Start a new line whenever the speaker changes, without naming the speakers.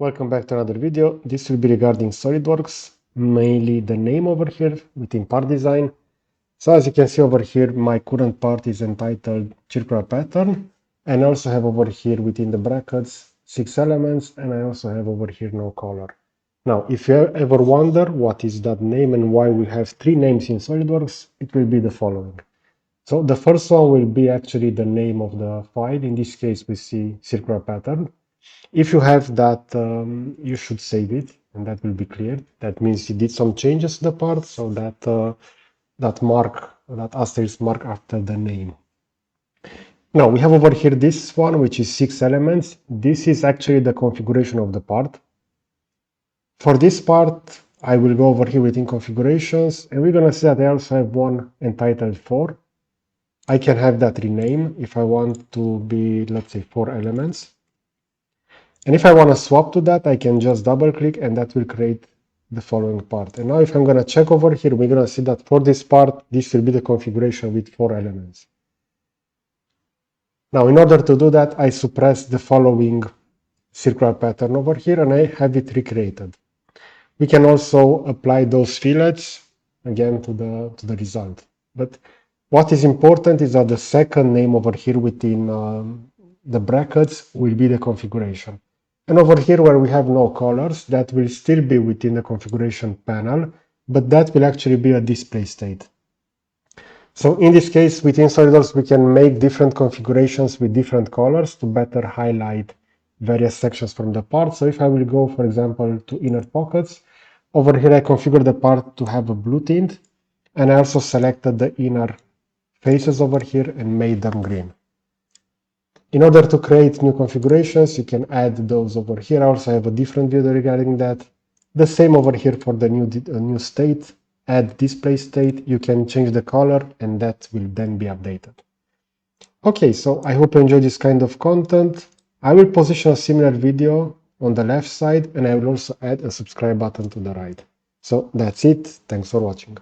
Welcome back to another video. This will be regarding SOLIDWORKS, mainly the name over here within part design. So as you can see over here, my current part is entitled circular pattern, and I also have over here within the brackets 6 elements, and I also have over here no color. Now, if you ever wonder what is that name and why we have 3 names in SOLIDWORKS, it will be the following. So the first one will be actually the name of the file. In this case, we see circular pattern. If you have that, you should save it, and that will be cleared. That means you did some changes to the part, so that that asterisk mark after the name. Now we have over here this one, which is 6 elements. This is actually the configuration of the part. For this part, I will go over here within configurations, and we're gonna see that I also have one entitled 4. I can have that rename if I want to be, let's say, 4 elements. And if I want to swap to that, I can just double click and that will create the following part. And now if I'm going to check over here, we're going to see that for this part, this will be the configuration with 4 elements. Now, in order to do that, I suppress the following circular pattern over here and I have it recreated. We can also apply those fillets again to the result. But what is important is that the second name over here within the brackets will be the configuration. And over here where we have no colors, that will still be within the configuration panel, but that will actually be a display state. So in this case, within SOLIDWORKS, we can make different configurations with different colors to better highlight various sections from the part. So if I will go, for example, to inner pockets, over here I configure the part to have a blue tint, and I also selected the inner faces over here and made them green. In order to create new configurations, you can add those over here. I also have a different video regarding that. The same over here for the new state. Add display state. You can change the color and that will then be updated. Okay, so I hope you enjoyed this kind of content. I will position a similar video on the left side and I will also add a subscribe button to the right. So that's it. Thanks for watching.